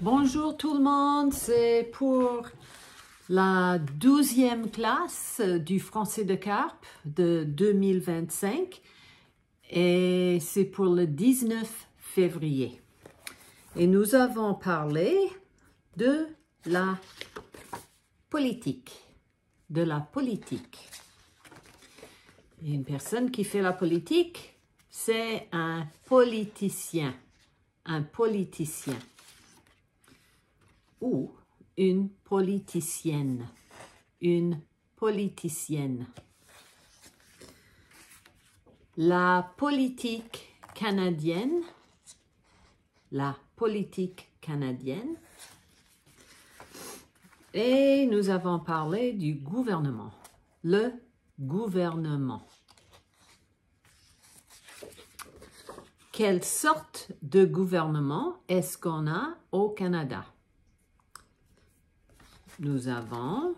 Bonjour tout le monde, c'est pour la 12e classe du français de Carpe de 2025 et c'est pour le 19 février. Et nous avons parlé de la politique, Et une personne qui fait la politique, c'est un politicien, ou une politicienne, La politique canadienne, et nous avons parlé du gouvernement, le gouvernement. Quelle sorte de gouvernement est-ce qu'on a au Canada? Nous avons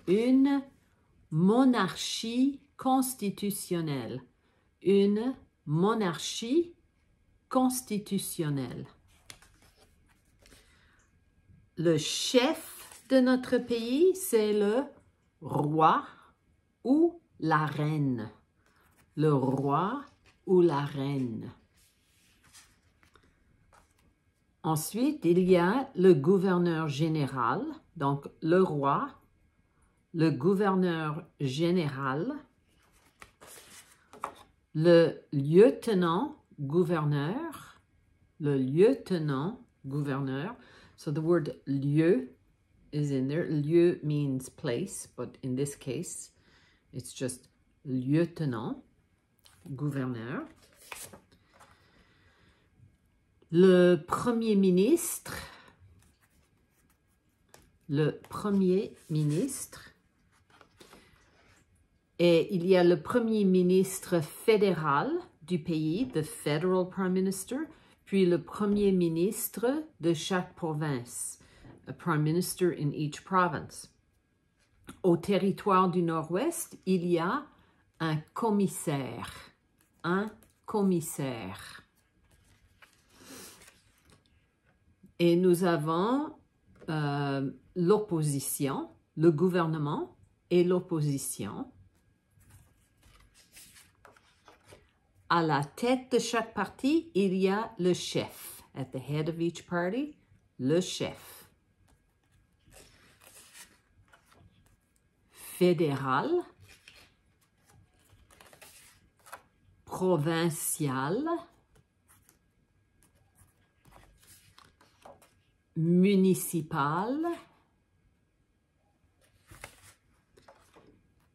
une monarchie constitutionnelle. Le chef de notre pays, c'est le roi ou la reine. Le roi ou la reine. Ensuite, il y a le gouverneur général, donc le roi, le gouverneur général, le lieutenant-gouverneur, So the word lieu is in there. Lieu means place, but in this case, it's just lieutenant-gouverneur. Le premier ministre, et il y a le premier ministre fédéral du pays, the federal prime minister, puis le premier ministre de chaque province, a prime minister in each province. Au territoire du Nord-Ouest, il y a un commissaire. Et nous avons l'opposition, le gouvernement et l'opposition. À la tête de chaque parti, il y a le chef. At the head of each party, le chef. Fédéral, provincial, municipal,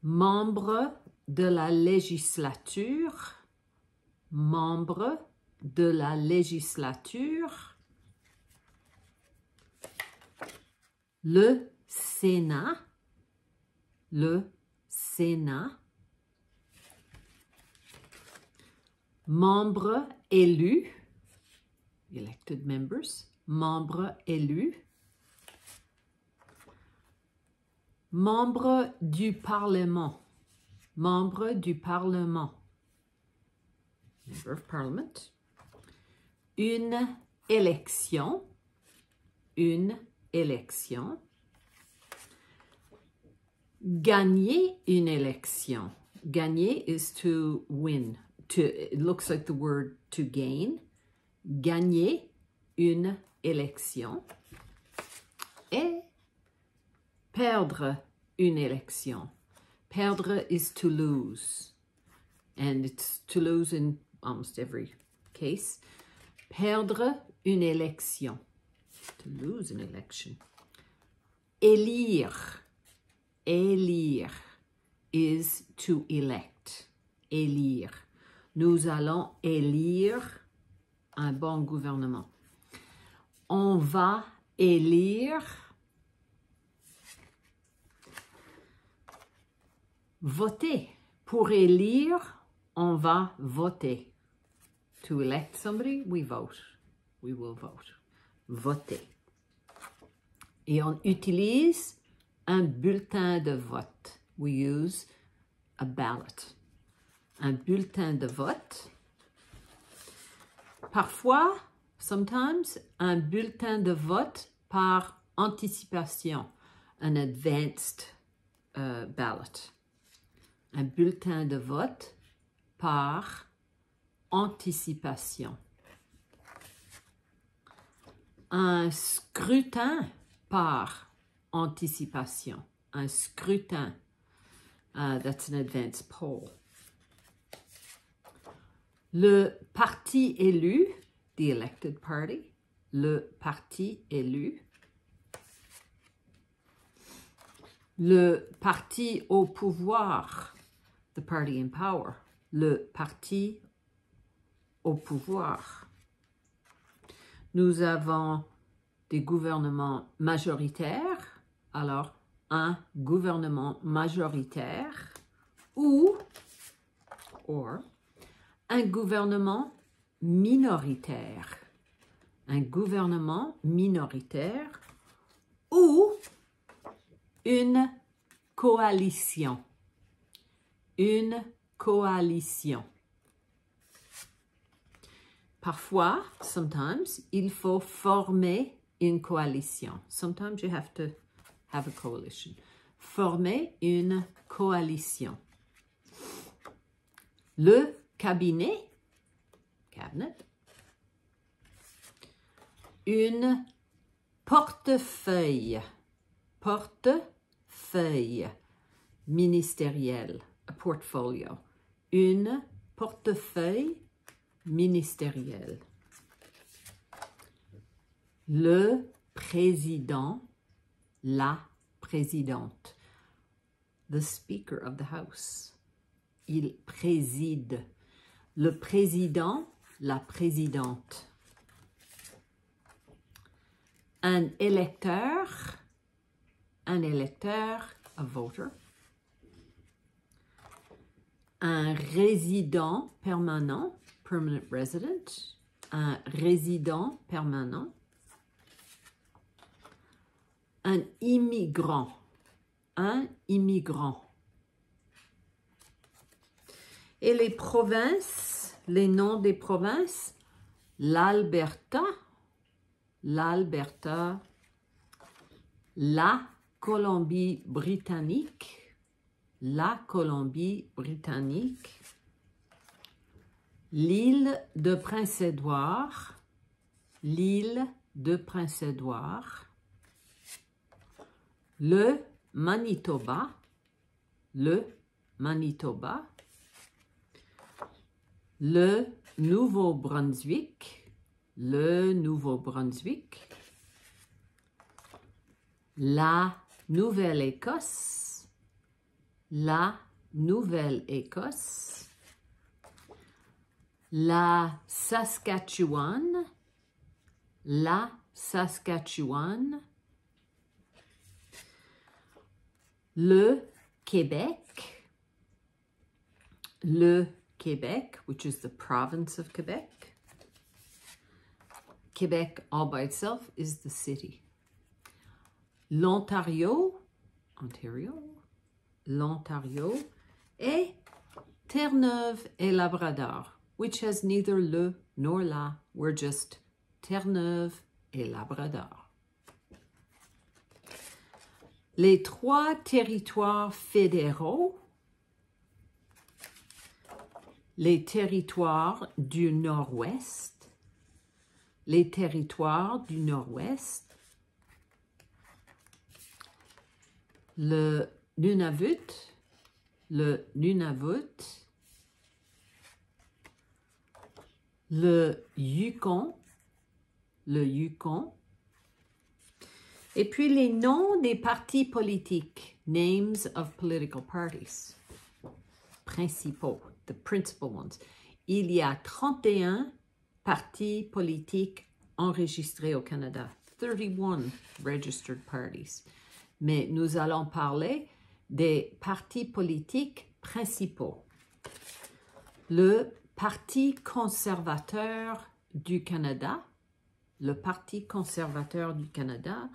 membre de la législature, le Sénat, membre élu, elected members, membre élu, membre du Parlement, member of Parliament, une élection, gagner une élection. Gagner is to win. It looks like the word to gain. Gagner une élection. Et perdre une élection. Perdre is to lose. And it's to lose in almost every case. Perdre une élection. To lose an election. Élire is to elect. Élire. Nous allons élire un bon gouvernement. On va élire. Voter. Pour élire, on va voter. To elect somebody, we vote. We will vote. Voter. Et on utilise un bulletin de vote. We use a ballot. Un bulletin de vote. Parfois, sometimes, un bulletin de vote par anticipation, an advanced ballot. Un bulletin de vote par anticipation. Un scrutin par anticipation. Un scrutin. That's an advanced poll. Le parti élu, the elected party. Le parti élu. Le parti au pouvoir, the party in power. Le parti au pouvoir. Nous avons des gouvernements majoritaires. Alors, un gouvernement majoritaire ou un gouvernement minoritaire. Un gouvernement minoritaire ou une coalition. Une coalition. Parfois, sometimes, il faut former une coalition. Sometimes you have to have a coalition. Former une coalition. Le cabinet, cabinet. Une portefeuille. Portefeuille ministériel, a portfolio. Une portefeuille ministériel. Le président, la présidente. The Speaker of the House. Il préside. Le président, la présidente. Un électeur, a voter. Un résident permanent, permanent resident. Un résident permanent. Un immigrant, un immigrant. Et les provinces, les noms des provinces, l'Alberta, l'Alberta, la Colombie-Britannique, la Colombie-Britannique, l'île de Prince-Édouard, l'île de Prince-Édouard, le Manitoba, le Manitoba, le Nouveau-Brunswick, le Nouveau-Brunswick, la Nouvelle-Écosse, la Nouvelle-Écosse, la Saskatchewan, la Saskatchewan, le Québec, which is the province of Quebec. Quebec all by itself is the city. L'Ontario, l'Ontario, et Terre-Neuve et Labrador, which has neither le nor la. We're just Terre-Neuve et Labrador. Les trois territoires fédéraux, les territoires du Nord-Ouest, les territoires du Nord-Ouest, le Nunavut, le Nunavut, le Yukon, et puis les noms des partis politiques, names of political parties, principaux, the principal ones. Il y a 31 partis politiques enregistrés au Canada, 31 registered parties. Mais nous allons parler des partis politiques principaux. Le Parti conservateur du Canada, le Parti conservateur du Canada,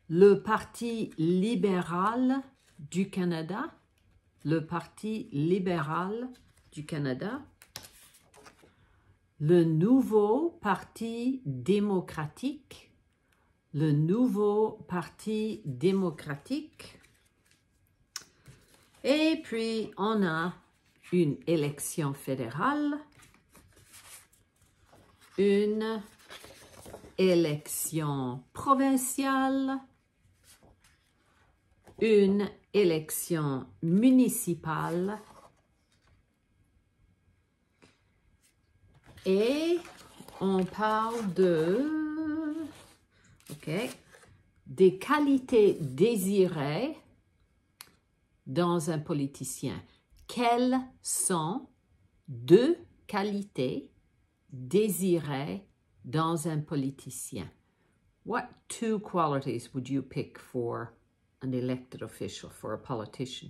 le Parti libéral du Canada, le Parti libéral du Canada, le nouveau Parti démocratique, le nouveau Parti démocratique. Et puis, on a une élection fédérale, une élection provinciale, une élection municipale et on parle des qualités désirées dans un politicien. Quelles sont deux qualités désirées dans un politicien? What two qualities would you pick for an elected official, for a politician?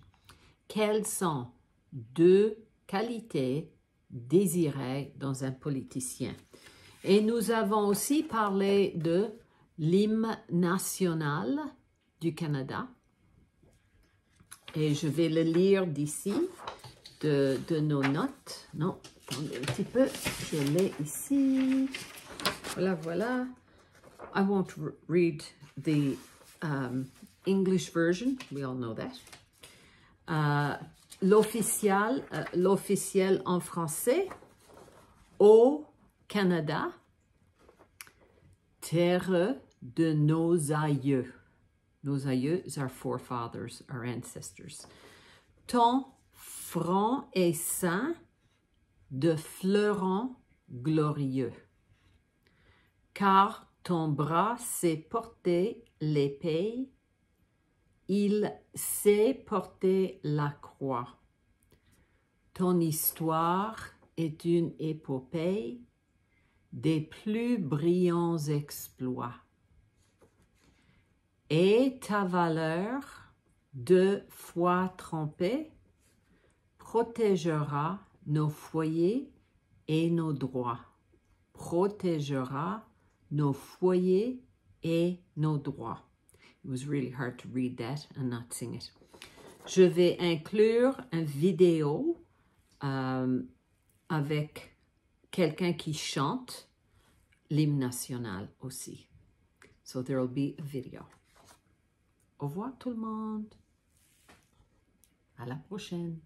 Quelles sont deux qualités désirées dans un politicien? Et nous avons aussi parlé de l'hymne national du Canada. Et je vais le lire d'ici, de nos notes. Non, attendez un petit peu, je l'ai ici. Voilà, voilà. I won't read the English version, we all know that. L'officiel en français, au Canada, terre de nos aïeux. Nos aïeux, our forefathers, our ancestors. Ton front est ceint de fleurons glorieux, car ton bras sait porter l'épée, il sait porter la croix. Ton histoire est une épopée des plus brillants exploits. Et ta valeur, de foi trempée, protégera nos foyers et nos droits. Protégera nos foyers et nos droits. It was really hard to read that and not sing it. Je vais inclure une vidéo avec quelqu'un qui chante l'hymne national aussi. So there will be a video. Au revoir tout le monde. À la prochaine.